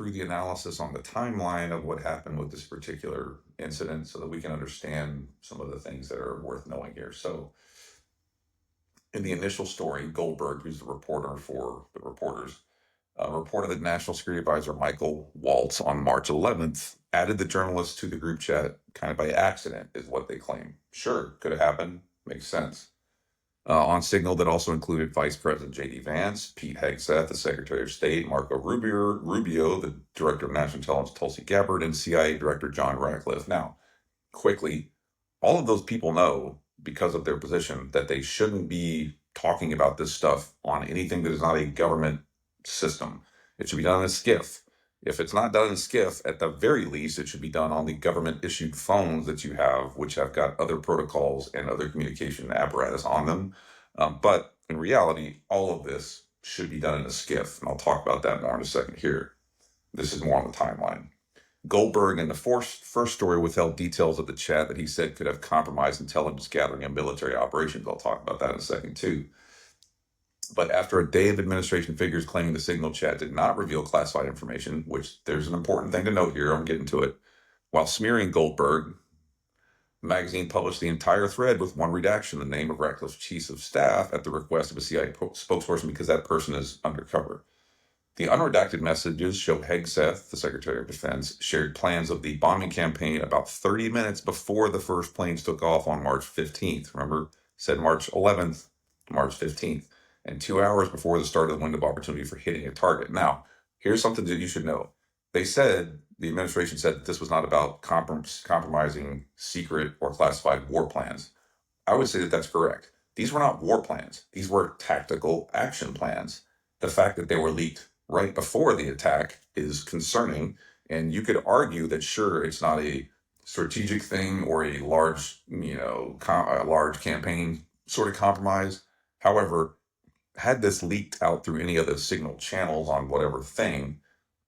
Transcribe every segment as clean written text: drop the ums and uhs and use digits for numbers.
through the analysis on the timeline of what happened with this particular incident so that we can understand some of the things that are worth knowing here. So, in the initial story, Goldberg, who's the reporter for the reporters, reported that National Security Advisor Michael Waltz on March 11th added the journalist to the group chat kind of by accident, is what they claim. Sure, could have happened. Makes sense. On Signal that also included Vice President J.D. Vance, Pete Hegseth, the Secretary of State, Marco Rubio, the Director of National Intelligence, Tulsi Gabbard, and CIA Director John Ratcliffe. Now, quickly, all of those people know, because of their position, that they shouldn't be talking about this stuff on anything that is not a government system. It should be done in a SCIF. If it's not done in SCIF, at the very least, it should be done on the government-issued phones that you have, which have got other protocols and other communication apparatus on them. But in reality, all of this should be done in a SCIF, and I'll talk about that more in a second here. This is more on the timeline. Goldberg in the first story withheld details of the chat that he said could have compromised intelligence gathering and military operations. I'll talk about that in a second, too. But after a day of administration figures claiming the Signal chat did not reveal classified information, which there's an important thing to note here, I'm getting to it, while smearing Goldberg, the magazine published the entire thread with one redaction, the name of Ratcliffe's chief of staff, at the request of a CIA spokesperson because that person is undercover. The unredacted messages show Hegseth, the Secretary of Defense, shared plans of the bombing campaign about 30 minutes before the first planes took off on March 15th. Remember, said March 11th, March 15th, and 2 hours before the start of the window of opportunity for hitting a target. Now, here's something that you should know. They said, the administration said that this was not about compromising secret or classified war plans. I would say that that's correct. These were not war plans. These were tactical action plans. The fact that they were leaked right before the attack is concerning, and you could argue that sure, it's not a strategic thing or a large, a large campaign sort of compromise. However, had this leaked out through any of the Signal channels on whatever thing,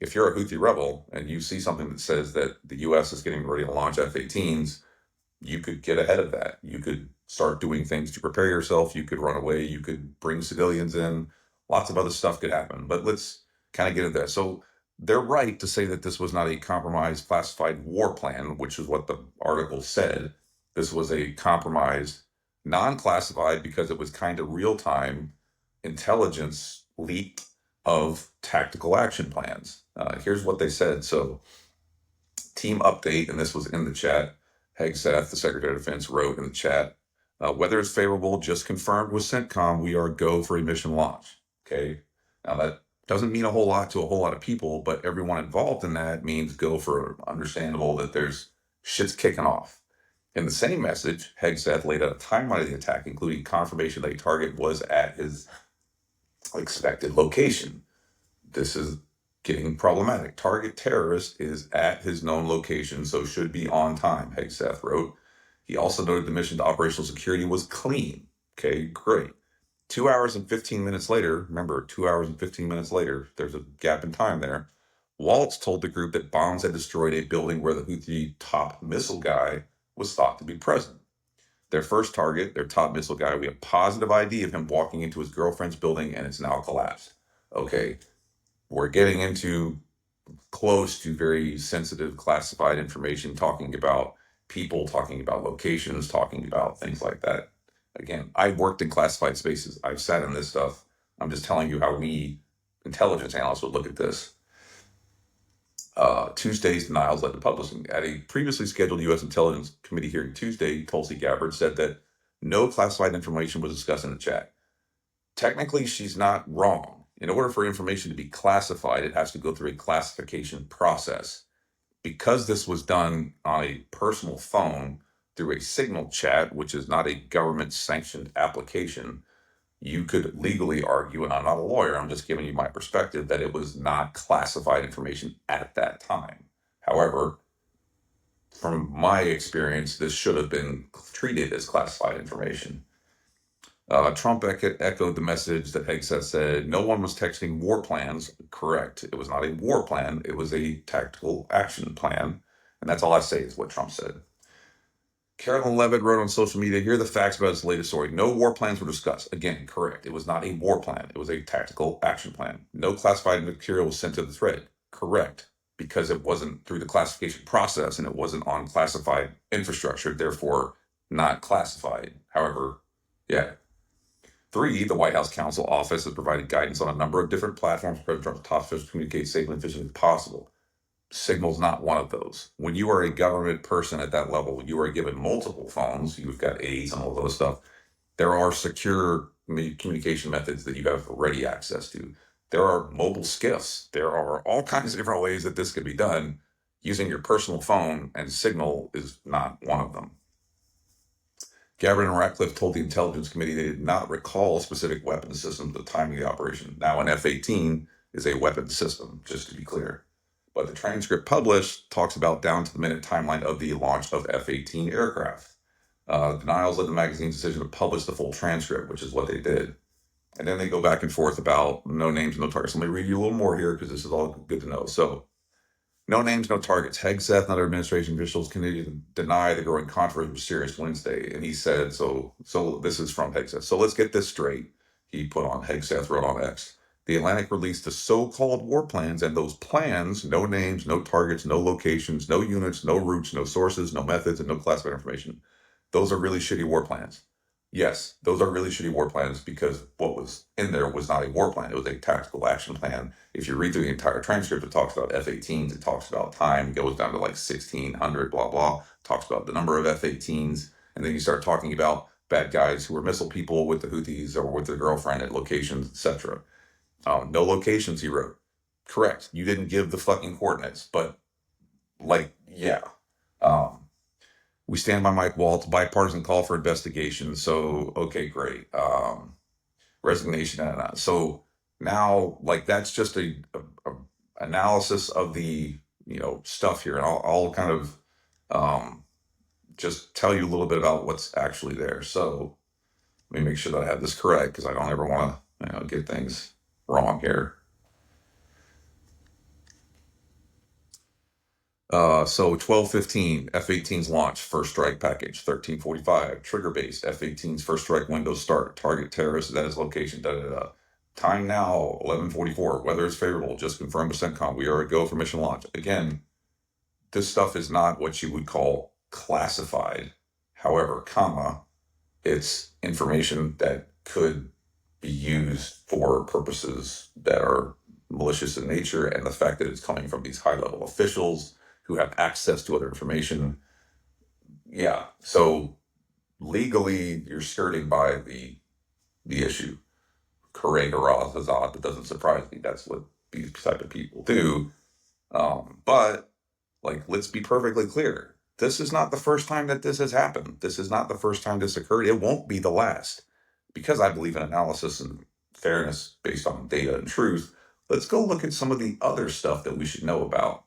if you're a Houthi rebel and you see something that says that the U.S. is getting ready to launch F-18s, you could get ahead of that. You could start doing things to prepare yourself. You could run away. You could bring civilians in. Lots of other stuff could happen. But let's kind of get into that. So they're right to say that this was not a compromised classified war plan, which is what the article said. This was a compromised, non-classified, because it was kind of real-time intelligence leak of tactical action plans. Here's what they said. So team update, and this was in the chat. Hegseth, the Secretary of Defense, wrote in the chat, weather is favorable, just confirmed with CENTCOM, we are go for a mission launch. Okay. Now that doesn't mean a whole lot to a whole lot of people, but everyone involved in that means go for understandable that there's shit's kicking off. In the same message, Hegseth laid out a timeline of the attack, including confirmation that a target was at his expected location. This is getting problematic. Target terrorist is at his known location, so should be on time, Hegseth wrote. He also noted the mission to operational security was clean. Okay, great. 2 hours and 15 minutes later, remember, 2 hours and 15 minutes later, there's a gap in time there, Waltz told the group that bombs had destroyed a building where the Houthi top missile guy was thought to be present. Their first target, their top missile guy, we have positive ID of him walking into his girlfriend's building and it's now collapsed. Okay, we're getting into close to very sensitive classified information, talking about people, talking about locations, talking about things like that. Again, I've worked in classified spaces. I've sat in this stuff. I'm just telling you how we intelligence analysts would look at this. Tuesday's denials led to publishing. At a previously scheduled U.S. Intelligence Committee hearing Tuesday, Tulsi Gabbard said that no classified information was discussed in the chat. Technically, she's not wrong. In order for information to be classified, it has to go through a classification process. Because this was done on a personal phone through a Signal chat, which is not a government-sanctioned application, you could legally argue, and I'm not a lawyer, I'm just giving you my perspective, that it was not classified information at that time. However, from my experience, this should have been treated as classified information. Trump echoed the message that Hegseth said, no one was texting war plans. Correct. It was not a war plan. It was a tactical action plan. And that's all I say is what Trump said. Carolyn Levitt wrote on social media, here are the facts about his latest story. No war plans were discussed. Again, correct. It was not a war plan. It was a tactical action plan. No classified material was sent to the thread. Correct, because it wasn't through the classification process and it wasn't on classified infrastructure, therefore not classified. However, yeah. Three, the White House Counsel Office has provided guidance on a number of different platforms for top officials to communicate safely and efficiently as possible. Signal's not one of those. When you are a government person at that level, you are given multiple phones. You've got aides and all those stuff. There are secure communication methods that you have ready access to. There are mobile skiffs. There are all kinds of different ways that this could be done using your personal phone, and Signal is not one of them. Gabbard and Ratcliffe told the Intelligence Committee they did not recall specific weapon systems at the time of the operation. Now, an F-18 is a weapon system, just to be clear. But the transcript published talks about down-to-the-minute timeline of the launch of F-18 aircraft. Denials led the magazine's decision to publish the full transcript, which is what they did. And then they go back and forth about no names, no targets. Let me read you a little more here because this is all good to know. So, no names, no targets. Hegseth and other administration officials continue to deny the growing controversy was serious Wednesday. And he said, so this is from Hegseth. So let's get this straight. He put on Hegseth, wrote on X. The Atlantic released the so-called war plans, and those plans, no names, no targets, no locations, no units, no routes, no sources, no methods, and no classified information. Those are really shitty war plans. Yes, those are really shitty war plans because what was in there was not a war plan. It was a tactical action plan. If you read through the entire transcript, it talks about F-18s, it talks about time, goes down to like 1,600, blah, blah, talks about the number of F-18s. And then you start talking about bad guys who were missile people with the Houthis or with their girlfriend at locations, etc. No locations, he wrote. Correct. You didn't give the fucking coordinates, but like, yeah. We stand by Mike Waltz, bipartisan call for investigation. So, okay, great. Resignation. So now, like, that's just a analysis of the, stuff here. And I'll kind of just tell you a little bit about what's actually there. So let me make sure that I have this correct because I don't ever want to, get things wrong here. So 12:15, F-18's launch, first strike package. 13:45, trigger-based, F-18's first strike window start, target terrorist at his location, Time now, 11:44, weather is favorable, just confirmed with CENTCOM, we are a go for mission launch. Again, this stuff is not what you would call classified. However, it's information that could be used for purposes that are malicious in nature, and the fact that it's coming from these high-level officials who have access to other information. Yeah. So legally, you're skirting by the issue. Hooray, hurrah, huzzah. That doesn't surprise me. That's what these type of people do. But let's be perfectly clear. This is not the first time that this has happened. This is not the first time this occurred. It won't be the last. Because I believe in analysis and fairness based on data and truth, let's go look at some of the other stuff that we should know about.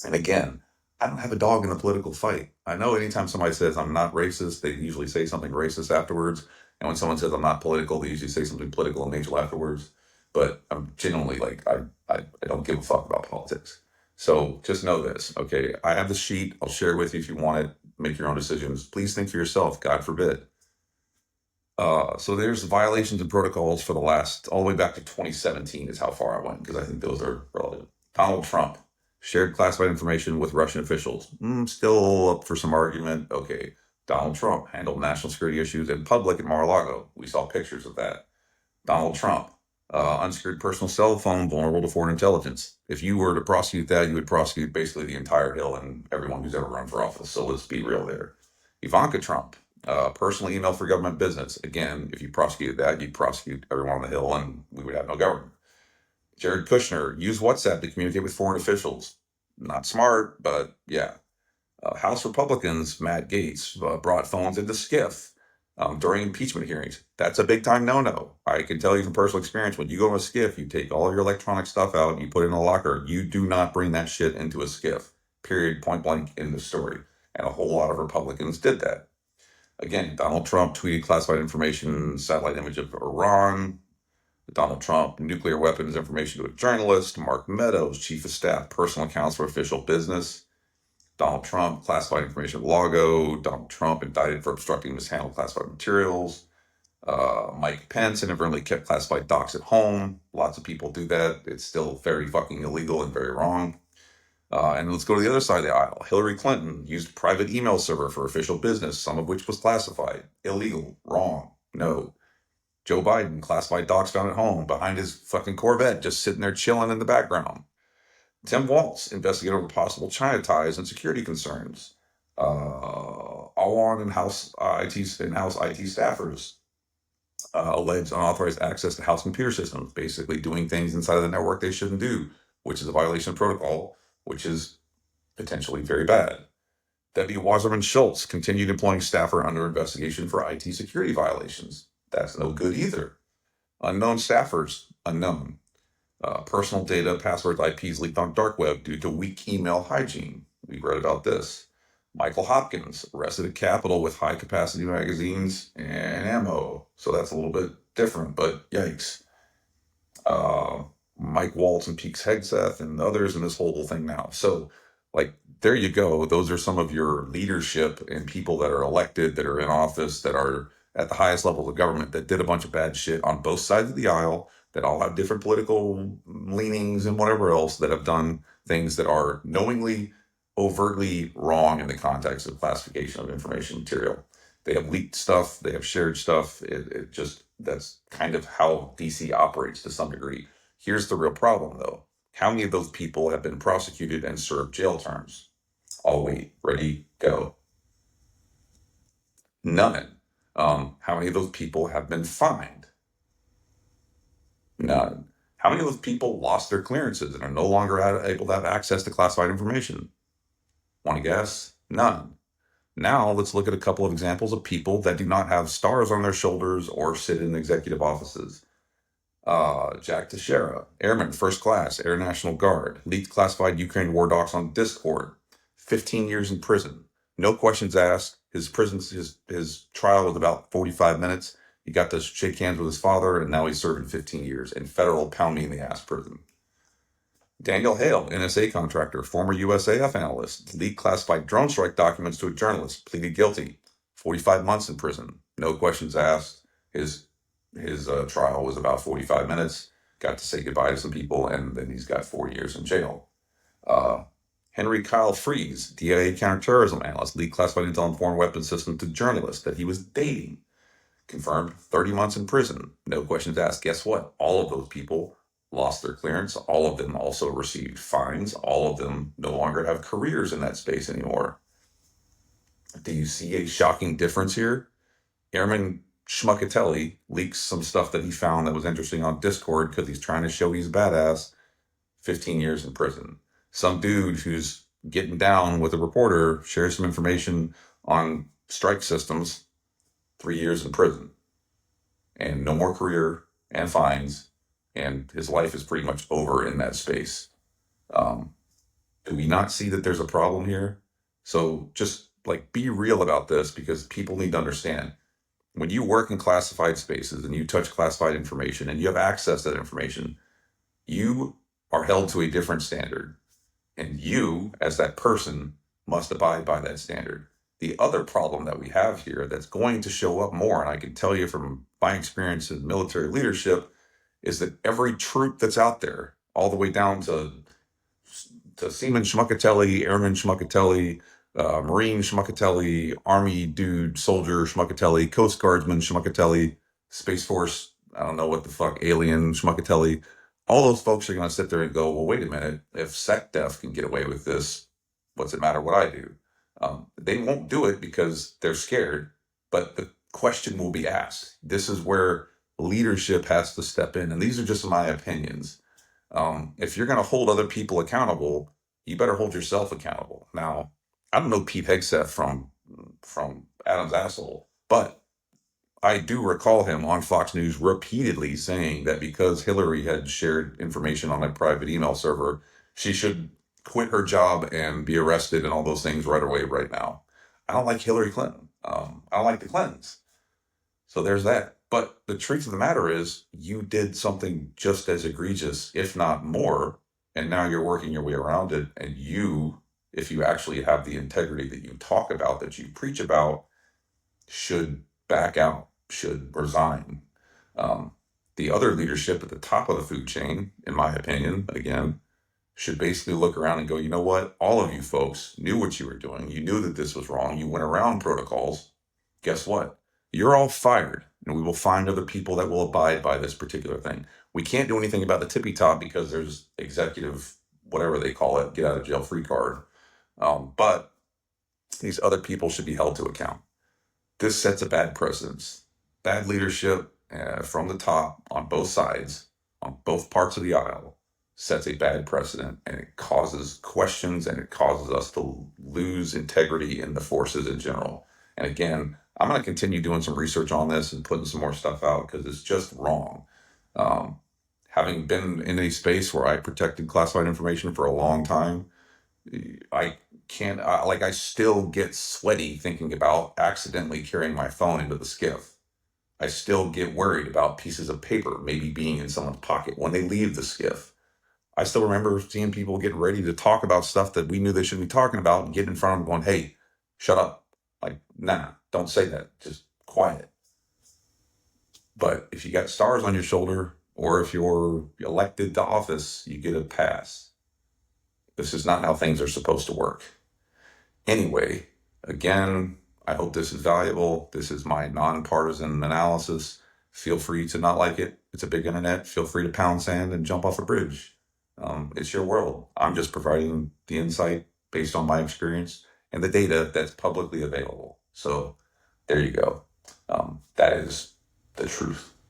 And again, I don't have a dog in the political fight. I know anytime somebody says I'm not racist, they usually say something racist afterwards. And when someone says I'm not political, they usually say something political in nature afterwards. But I'm genuinely I don't give a fuck about politics. So just know this, okay? I have the sheet. I'll share it with you if you want it. Make your own decisions. Please think for yourself, God forbid. So there's violations and protocols for the last, all the way back to 2017 is how far I went, because I think those are relevant. Donald Trump shared classified information with Russian officials. Still up for some argument. Okay. Donald Trump handled national security issues in public at Mar-a-Lago. We saw pictures of that. Donald Trump, unsecured personal cell phone vulnerable to foreign intelligence. If you were to prosecute that, you would prosecute basically the entire Hill and everyone who's ever run for office. So let's be real there. Ivanka Trump, personal email for government business. Again, if you prosecuted that, you'd prosecute everyone on the Hill and we would have no government. Jared Kushner used WhatsApp to communicate with foreign officials. Not smart, but yeah. House Republicans, Matt Gaetz, brought phones into SCIF during impeachment hearings. That's a big time no-no. I can tell you from personal experience, when you go to a SCIF, you take all of your electronic stuff out, you put it in a locker. You do not bring that shit into a SCIF. Period, point blank in the story. And a whole lot of Republicans did that. Again, Donald Trump tweeted classified information, satellite image of Iran. Donald Trump, nuclear weapons information to a journalist. Mark Meadows, chief of staff, personal accounts for official business. Donald Trump, classified information at Lago. Donald Trump indicted for obstructing mishandled classified materials. Mike Pence inadvertently kept classified docs at home. Lots of people do that. It's still very fucking illegal and very wrong. And let's go to the other side of the aisle. Hillary Clinton used private email server for official business, some of which was classified. Illegal. Wrong. No. Joe Biden classified docs found at home behind his fucking Corvette, just sitting there chilling in the background. Tim Walz investigated over possible China ties and security concerns. All on in-house IT staffers alleged unauthorized access to house computer systems, basically doing things inside of the network they shouldn't do, which is a violation of protocol, which is potentially very bad. Debbie Wasserman Schultz continued employing staffer under investigation for IT security violations. That's no good either. Unknown staffers, unknown. Personal data, passwords, IPs leaked on dark web due to weak email hygiene. We read about this. Michael Hopkins arrested at Capitol with high capacity magazines and ammo. So that's a little bit different, but yikes. Mike Waltz and Peaks Hegseth and others in this whole thing now. So, like, there you go. Those are some of your leadership and people that are elected, that are in office, that are at the highest levels of government, that did a bunch of bad shit on both sides of the aisle, that all have different political leanings and whatever else, that have done things that are knowingly, overtly wrong in the context of classification of information material. They have leaked stuff, they have shared stuff. It just, that's kind of how DC operates to some degree. Here's the real problem, though. How many of those people have been prosecuted and served jail terms? I'll wait. Ready? Go. None. How many of those people have been fined? None. How many of those people lost their clearances and are no longer able to have access to classified information? Want to guess? None. Now let's look at a couple of examples of people that do not have stars on their shoulders or sit in executive offices. Jack Teixeira, Airman First Class, Air National Guard, leaked classified Ukraine war docs on Discord, 15 years in prison. No questions asked. His trial was about 45 minutes. He got to shake hands with his father, and now he's serving 15 years in federal pound me in the ass prison. Daniel Hale, NSA contractor, former USAF analyst, leaked classified drone strike documents to a journalist, pleaded guilty, 45 months in prison. No questions asked. His trial was about 45 minutes, got to say goodbye to some people, and then he's got 4 years in jail. Henry Kyle Fries, DIA counterterrorism analyst, leaked classified intel on foreign weapons system to journalists that he was dating. Confirmed 30 months in prison. No questions asked. Guess what? All of those people lost their clearance. All of them also received fines. All of them no longer have careers in that space anymore. Do you see a shocking difference here? Airman Schmuckatelli leaks some stuff that he found that was interesting on Discord because he's trying to show he's badass. 15 years in prison. Some dude who's getting down with a reporter shares some information on strike systems. 3 years in prison. And no more career and fines. And his life is pretty much over in that space. Do we not see that there's a problem here? So just like be real about this, because people need to understand. When you work in classified spaces and you touch classified information and you have access to that information, you are held to a different standard. And you, as that person, must abide by that standard. The other problem that we have here that's going to show up more, and I can tell you from my experience in military leadership, is that every troop that's out there, all the way down to Seaman Schmuckatelli, Airman Schmuckatelli, Marine Schmuckatelli, Army dude, soldier Schmuckatelli, Coast Guardsman Schmuckatelli, Space Force, I don't know what the fuck, alien Schmuckatelli, all those folks are going to sit there and go, well, wait a minute, if SecDef can get away with this, what's it matter what I do? They won't do it because they're scared, but the question will be asked. This is where leadership has to step in, and these are just my opinions. If you're going to hold other people accountable, you better hold yourself accountable. Now, I don't know Pete Hegseth from Adam's asshole, but I do recall him on Fox News repeatedly saying that because Hillary had shared information on a private email server, she should quit her job and be arrested and all those things right away, right now. I don't like Hillary Clinton. I don't like the Clintons. So there's that. But the truth of the matter is, you did something just as egregious, if not more, and now you're working your way around it. And you, if you actually have the integrity that you talk about, that you preach about, should back out, should resign. Um, the other leadership at the top of the food chain, in my opinion, again, should basically look around and go, you know what? All of you folks knew what you were doing. You knew that this was wrong. You went around protocols. Guess what? You're all fired, and we will find other people that will abide by this particular thing. We can't do anything about the tippy top because there's executive, whatever they call it, get out of jail free card. But these other people should be held to account. This sets a bad precedence. Bad leadership from the top on both sides, on both parts of the aisle, sets a bad precedent, and it causes questions, and it causes us to lose integrity in the forces in general. And again, I'm going to continue doing some research on this and putting some more stuff out because it's just wrong. Um, Having been in a space where I protected classified information for a long time, I can't, I still get sweaty thinking about accidentally carrying my phone into the skiff. I still get worried about pieces of paper maybe being in someone's pocket when they leave the skiff. I still remember seeing people get ready to talk about stuff that we knew they shouldn't be talking about and get in front of them going, hey, shut up. Like, nah, don't say that. Just quiet. But if you got stars on your shoulder or if you're elected to office, you get a pass. This is not how things are supposed to work. Anyway, again, I hope this is valuable. This is my nonpartisan analysis. Feel free to not like it. It's a big internet. Feel free to pound sand and jump off a bridge. It's your world. I'm just providing the insight based on my experience and the data that's publicly available. So there you go. That is the truth.